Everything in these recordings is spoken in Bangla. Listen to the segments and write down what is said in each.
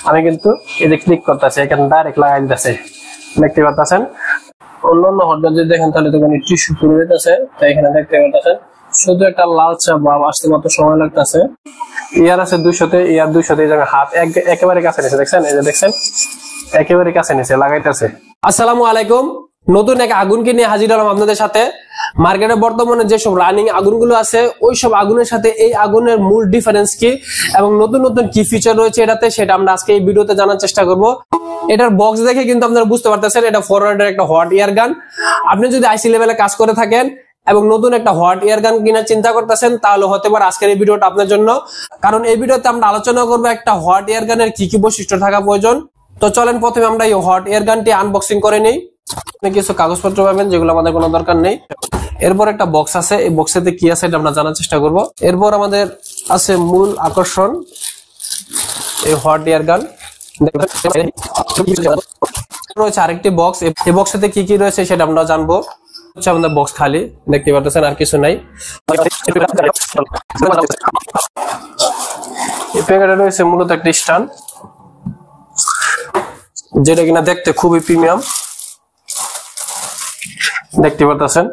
আমি কিন্তু এই যে ক্লিক করতেছি, এখানে ডাইরেক্ট লাগাই দিতেছে, দেখতে পাচ্ছেন। অন্যান্য হটগান যদি দেখেন তাহলে তো মানে টিস্যু পুরো যেতেছে, তাই এখানে দেখতে পাচ্ছেন শুধু একটা লালচা ভাব আসতে মাত্র সময় লাগতেছে। ইয়ার আছে 200 ইয়ার 200 এই জায়গায় হাত একেবারে কাছে নিচে, দেখছেন এই যে দেখছেন একেবারে কাছে নিচে লাগাইতেছে। আসসালামু আলাইকুম, নতুন এক আগুনকে নিয়ে হাজির হলাম আপনাদের সাথে। মার্কেটে বর্তমানে যেসব রানিং আগুনগুলো আছে ওই সব আগুনের সাথে এই আগুনের মূল ডিফারেন্স কি এবং নতুন নতুন কি ফিচার রয়েছে এটাতে, সেটা আমরা আজকে এই ভিডিওতে জানার চেষ্টা করব। এটার বক্স দেখে কিন্তু আপনারা বুঝতে পারতেছেন এটা ফরওয়ার্ডের একটা হট এয়ার গান। আপনি যদি আইসি লেভেলে কাজ করে থাকেন এবং নতুন একটা হট এয়ার গান কিনার চিন্তা করতেছেন তাহলে হতে পারে আজকের এই ভিডিওটা আপনার জন্য, কারণ এই ভিডিওতে আমরা আলোচনা করবো একটা হট এয়ার গানের কি কি বৈশিষ্ট্য থাকা প্রয়োজন। তো চলেন প্রথমে আমরা এই হট এয়ার গানটি আনবক্সিং করে নিই। কিছু কাগজপত্র পাবেন যেগুলো আমাদের কোনো দরকার নেই। এরপর একটা বক্স আছে, এই বক্সেতে কি আছে এটা আমরা জানার চেষ্টা করব। এরপর আমাদের আছে মূল আকর্ষণ, এই হট এয়ার গান রয়েছে। আরেকটি বক্স, এই বক্সেতে কি কি রয়েছে সেটা আমরা জানবো। হচ্ছে আমাদের বক্স খালি, দেখতে পাচ্ছেন আর কিছু নাই। এই প্যাকেটে রয়েছে মূলত একটা স্ট্যান্ড, যেটা কিনা দেখতে খুবই প্রিমিয়াম, দেখতে পাচ্ছেন।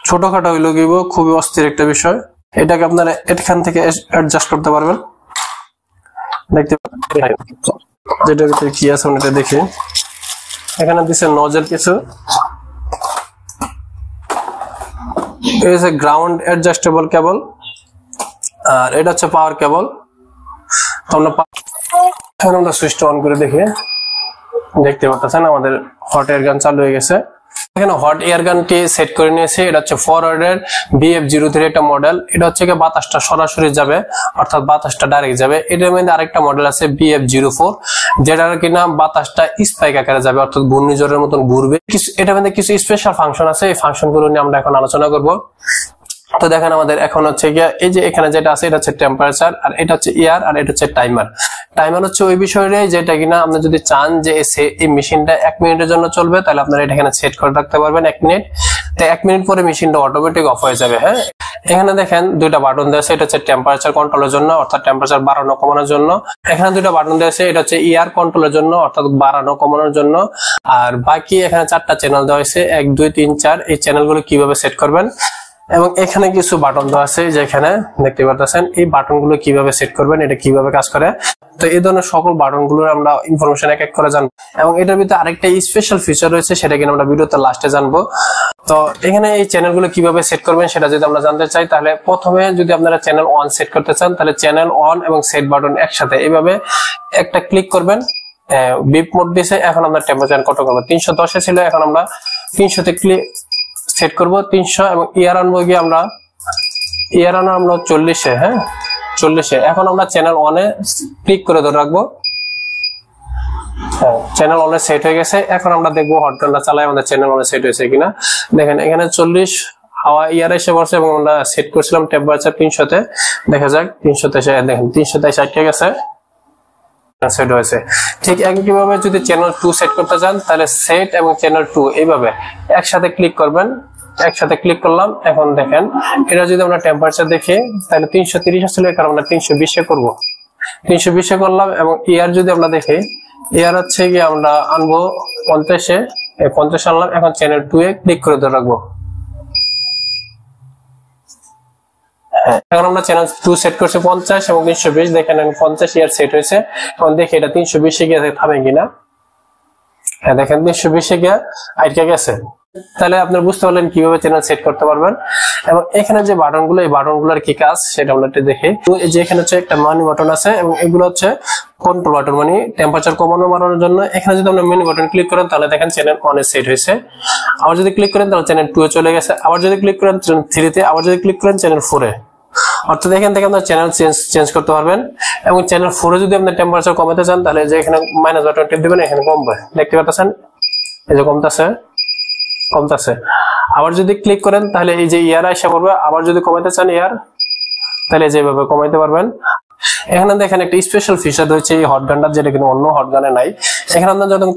ছোটখাটো হইলো গিয়ে খুবই অস্থির একটা বিষয়। এটাকে আপনারা এখান থেকে অ্যাডজাস্ট করতে পারবেন, দেখতে যেটার ভিতরে কি আছে এটা দেখি। এখানে দিচ্ছে নজেল কিছু, গ্রাউন্ড অ্যাডজাস্টেবল কেবল, আর এটা হচ্ছে পাওয়ার কেবল। আমরা সুইচটা অন করে দেখি, দেখতে পাচ্ছেন আমাদের হট এয়ার গান চালু হয়ে গেছে। এখানে হট এয়ার গানটি সেট করে নিয়েছি। এটা হচ্ছে ফরওয়ার্ডের BF03 একটা মডেল। এটা হচ্ছে কি বাতাসটা সরাসরি যাবে, অর্থাৎ বাতাসটা ডাইরেক্ট যাবে। এটার মধ্যে আরেকটা মডেল আছে BF04, যেটার কিনা বাতাসটা স্পাইক আকারে যাবে, অর্থাৎ ঘূর্ণিঝড়ের মতন ঘুরবে। এটার মধ্যে কিছু স্পেশাল ফাংশন আছে, এই ফাংশন গুলো নিয়ে আমরা এখন আলোচনা করব। তো দেখেন আমাদের এখন হচ্ছে গিয়ে এই যে এখানে যেটা আছে এটা হচ্ছে টেম্পারেচার, আর এটা হচ্ছে এয়ার, আর এটা হচ্ছে টাইমার। টাইমার হচ্ছে ওই বিষয়টা যেটা কিনা আপনি যদি চান যে এই মেশিনটা 1 মিনিটের জন্য চলবে তাহলে আপনারা এটা এখানে সেট করে রাখতে পারবেন 1 মিনিট। তো 1 মিনিট পরে মেশিনটা অটোমেটিক অফ হয়ে যাবে। হ্যাঁ, এখানে দেখেন দুইটা বাটন দেওয়া আছে, এটা হচ্ছে টেম্পারেচার কন্ট্রোলের জন্য, অর্থাৎ টেম্পারেচার বাড়ানো কমানোর জন্য। এখানে দুইটা বাটন দেওয়া আছে, এটা হচ্ছে এয়ার কন্ট্রোলের জন্য, অর্থাৎ বাড়ানো কমানোর জন্য। আর বাকি এখানে 4টা চ্যানেল দেওয়া হয়েছে, 1 2 3 4। এই চ্যানেলগুলো কিভাবে সেট করবেন, এবং এখানে কিছু বাটন দেওয়া আছে যেখানে দেখতে পাচ্ছেন এই বাটন গুলো কিভাবে সেট করবেন, এটা কিভাবে কাজ করে। তো এই ধরনের সকল বাটন গুলোর আমরা ইনফরমেশন এক এক করে জানবো। এবং এটার ভিতরে আরেকটা স্পেশাল ফিচার রয়েছে, সেটা কিনা আমরা ভিডিওতে লাস্টে জানবো। তো এখানে এই চ্যানেল গুলো কিভাবে সেট করবেন সেটা যদি আমরা জানতে চাই, তাহলে প্রথমে যদি আপনারা চ্যানেল 1 সেট করতে চান তাহলে চ্যানেল 1 এবং সেট বাটন একসাথে এইভাবে একটা ক্লিক করবেন। বিপ মোড দিয়েছে, এখন আমরা টেম্পারেচার কত করবো, 310 ছিল, এখন আমরা 300 তে ক্লিক সেট করবো 300। এবং ইয়ার আনবো গিয়ে আমরা ইয়ার আনো আমরা 40-এ। হ্যাঁ, 40-এ। এখন আমরা চ্যানেল 1-এ ক্লিক করে ধরে রাখবো। হ্যাঁ, চ্যানেল 1-এ সেট হয়ে গেছে। এখন আমরা দেখবো হটগানটা চালাই আমাদের চ্যানেল 1-এ সেট হয়েছে কিনা। দেখেন এখানে 40 হাওয়া ইয়ার এসে পড়ছে এবং আমরা সেট করছিলাম টেম্পারেচার 300-তে। দেখা যাক 300-তে এসে দেখেন 300-তে আটকে গেছে, সেট হয়েছে। ঠিক একইভাবে যদি চ্যানেল 2 সেট করতে চান তাহলে সেট এবং চ্যানেল 2 এইভাবে একসাথে ক্লিক করবেন। একসাথে ক্লিক করলাম। এখন দেখেন এটা যদি আমরা টেম্পারেচার দেখি তাহলে 330 আসলে, কারণ আমরা 320-এ করবো, 320-এ করলাম। এবং এয়ার যদি আমরা দেখি, এয়ার হচ্ছে কি আমরা আনবো 50-এ, 50 আনলাম। এখন চ্যানেল 2-এ ক্লিক করে ধরে রাখবো। এখন আমরা চ্যানেল 2 সেট করছি 50 এবং 320। দেখেন 50 ইয়ার সেট হয়েছে। এখন দেখি এটা 320-এ গিয়ে থামে কিনা। হ্যাঁ, দেখেন 320-এ গিয়ে আটকে গেছে। তাহলে আপনারা বুঝতে পারলেন কিভাবে চ্যানেল সেট করতে পারবেন। এবং এখানে যে বাটন গুলো, এই বাটন গুলোর কি কাজ সেটা আমরা একটু দেখি। এই যে এখানে হচ্ছে একটা মানি বাটন আছে এবং এগুলো হচ্ছে কন্ট্রোল বাটন, মানে টেম্পারেচার কমানো বাড়ানোর জন্য। এখানে যদি আমরা মেনু বাটন ক্লিক করেন তাহলে দেখেন চ্যানেল 1-এ সেট হয়েছে। আবার যদি ক্লিক করেন তাহলে চ্যানেল 2-এ চলে গেছে। আবার যদি ক্লিক করেন চ্যানেল 3-তে, আবার যদি ক্লিক করেন চ্যানেল 4-এ। অর্থাৎ এখান থেকে আপনার চ্যানেল চেঞ্জ করতে পারবেন। এবং চ্যানেল 4-এ যদি আপনার টেম্পারেচার কমাতে চান তাহলে যে এখানে মাইনাস বাটন টিপ দিবেন, এখানে কমবে, দেখতে পাচ্ছেন এই যে কমতেছে। আবার যদি ক্লিক করেন তাহলে এই যে ইয়ার আসা পড়বে। আবার যদি কমাইতে চান ইয়ার, তাহলে যেভাবে কমাইতে পারবেন। এখানে দেখেন একটা স্পেশাল ফিচার রয়েছে এই হটগানটা, যেটা কিন্তু অন্য হটগানে নাই। এখানে আপনারা যখন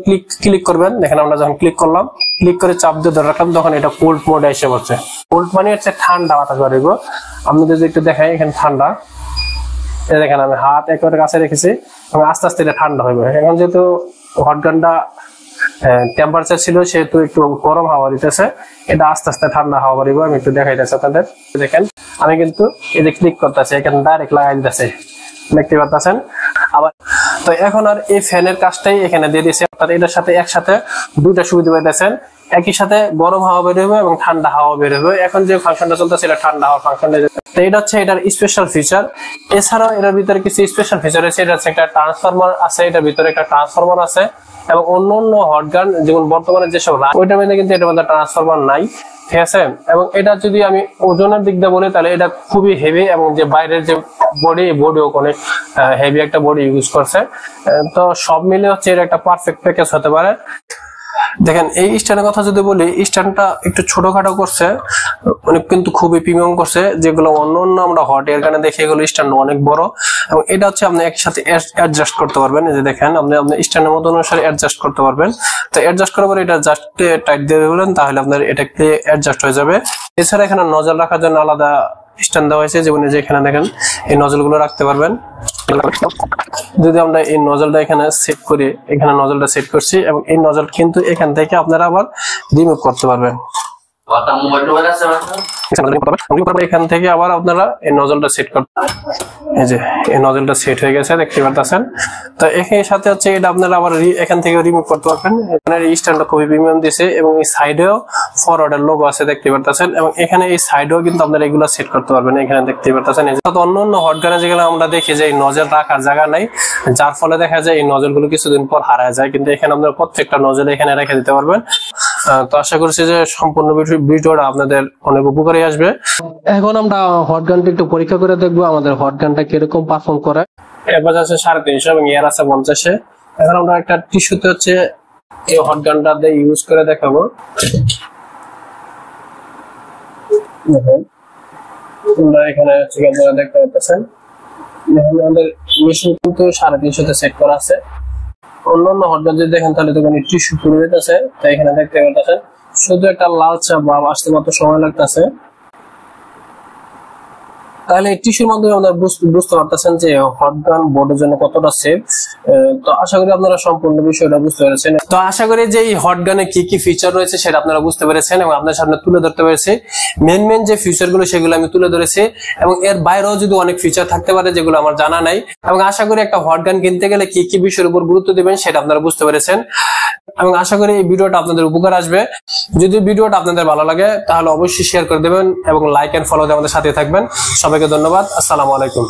ক্লিক করবেন, দেখেন আমরা যখন ক্লিক করলাম, ক্লিক করে চাপ দিয়ে ধরে রাখলাম, তখন এটা কোল্ড মোডে এসে পড়ছে। কোল্ড মানে হচ্ছে ঠান্ডা বাতাস বাড়বে। আপনাদের যদি একটু দেখাই, এখানে ঠান্ডা, দেখেন আমি হাত একেবারে কাছে রেখেছি এবং আস্তে আস্তে এটা ঠান্ডা হবে। এখন যেহেতু হট গানটা টেম্পারেচার ছিল সেহেতু একটু গরম হাওয়া দিতেছে, এটা আস্তে আস্তে ঠান্ডা হাওয়া দিব। আমি একটু দেখাইতেছি আপনাদের। দেখেন আমি কিন্তু এই যে ক্লিক করতেছি, এখানে ডাইরেক্ট লাগাই দিতেছে, দেখতে পাচ্ছেন। আবার তো এখন আর এই ফ্যানের কাজটাই এখানে দিয়ে দিয়েছে, অর্থাৎ এটার সাথে একসাথে দুইটা সুবিধা পাইতেছেন, একই সাথে গরম হাওয়া বের হবে এবং ঠান্ডা হাওয়া বের হবে। এখন যে ফাংশনটা চলতেছে এটা ঠান্ডা হাওয়া ফাংশন। তো এটা হচ্ছে এটার স্পেশাল ফিচার। এছাড়াও এটার ভিতরে কিছু স্পেশাল ফিচার আছে। এটা হচ্ছে একটা ট্রান্সফরমার আছে, এটার ভিতরে একটা ট্রান্সফরমার আছে এবং অন্য হট গান যেমন বর্তমানে যেসব ওইটার মধ্যে কিন্তু এটার মধ্যে ট্রান্সফরমার নাই, ঠিক আছে। এবং এটা যদি আমি ওজনের দিক দিয়ে বলি তাহলে এটা খুবই হেভি এবং যে বাইরের যে বডিও অনেক হেভি একটা বডি ইউজ করছে। তো সব মিলে হচ্ছে এর একটা পারফেক্ট প্যাকেজ হতে পারে। দেখেন এই স্ট্যান্ডের কথা যদি বলি, স্ট্যান্ডটা একটু ছোটখাটো করছে মানে কিন্তু খুবই প্রিমিয়াম করছে, যেগুলো অন্য আমরা হট এয়ার গানে দেখি এগুলো স্ট্যান্ড অনেক বড় এবং এটা হচ্ছে আপনি একসাথে অ্যাডজাস্ট করতে পারবেন। এই যে দেখেন আপনি স্ট্যান্ডের মতো অনুসারে অ্যাডজাস্ট করতে পারবেন। তো অ্যাডজাস্ট করার পরে এটা জাস্ট টাইট দিয়ে দিবেন, তাহলে আপনার এটা অ্যাডজাস্ট হয়ে যাবে। এছাড়া এখানে নজল রাখার জন্য আলাদা স্ট্যান্ড দেওয়া হয়েছে, যেমন যে এখানে দেখেন এই নজল গুলো রাখতে পারবেন। যদি আমরা এই নজলটা এখানে সেট করি, এখানে নজলটা সেট করছি এবং এই নজল কিন্তু এখান থেকে আপনারা আবার রিমুভ করতে পারবেন। এখান থেকে আবার আপনারা এই নজলটা সেট করতে, এই যে এই নজলটা সেট হয়ে গেছে দেখতে পাচ্ছেন। তো এখানে সাথে হচ্ছে এটা আপনারা আবার এখান থেকে রিমুভ করতে পারবেন। এখানে এই স্ট্যান্ডটা খুবই প্রিমিয়াম দিয়েছে এবং এই সাইডেও ফরওয়ার্ডের লোগো আছে দেখতে পাচ্ছেন এবং এখানে এই সাইডেও কিন্তু আপনারা এগুলো সেট করতে পারবেন। এখানে দেখতে পাচ্ছেন অন্য হট গানে যেগুলো আমরা দেখি যে এই নজল রাখার জায়গা নাই, যার ফলে দেখা যায় এই নজলগুলো কিছুদিন পর হারায় যায়, কিন্তু এখানে আপনারা প্রত্যেকটা নজল এখানে রেখে দিতে পারবেন। তো আশা করছি যে সম্পূর্ণ ভিডিওটা আপনাদের অনেক উপকারী আসবে। এখন আমরা হট গানটা একটু পরীক্ষা করে দেখবো আমাদের হট গানটা কিরকম পারফর্ম করে। এবার আছে 350 এবং এয়ার আছে 50। এখন আমরা একটা টিস্যুতে হচ্ছে এই হট গানটা দিয়ে ইউজ করে দেখাবো। আমরা এখানে হচ্ছে আপনারা দেখতে পাচ্ছেন আমাদের মেশিন কিন্তু 350 সেট করা আছে। অন্যান্য হট গান যদি দেখেন তাহলে তো টিস্যু পুরো যেতেছে, তাই এখানে দেখতে পাচ্ছেন শুধু একটা লালচা ভাব আসতে মাত্র সময় লাগতেছে। তাহলে এই টিস্যুর মাধ্যমে আপনারা বুঝতে পারতেছেন যে হট গান বোর্ডের জন্য কতটা সেফ। তো আশা করি আপনারা সম্পূর্ণ বিষয়টা বুঝতে পেরেছেন। তো আশা করি যে এই হট গানে কি কি ফিচার রয়েছে সেটা আপনারা বুঝতে পেরেছেন এবং আপনার সামনে তুলে ধরতে পেরেছি। মেন যে ফিচার গুলো সেগুলো আমি তুলে ধরেছি এবং এর বাইরেও যদি অনেক ফিচার থাকতে পারে যেগুলো আমার জানা নাই, এবং আশা করি একটা হট গান কিনতে গেলে কি কি বিষয়ের উপর গুরুত্ব দিবেন সেটা আপনারা বুঝতে পেরেছেন এবং আশা করি এই ভিডিওটা আপনাদের উপকার আসবে। যদি ভিডিওটা আপনাদের ভালো লাগে তাহলে অবশ্যই শেয়ার করে দেবেন এবং লাইক এন্ড ফলো দিয়ে আমাদের সাথে থাকবেন। সবাইকে ধন্যবাদ। আসসালামু আলাইকুম।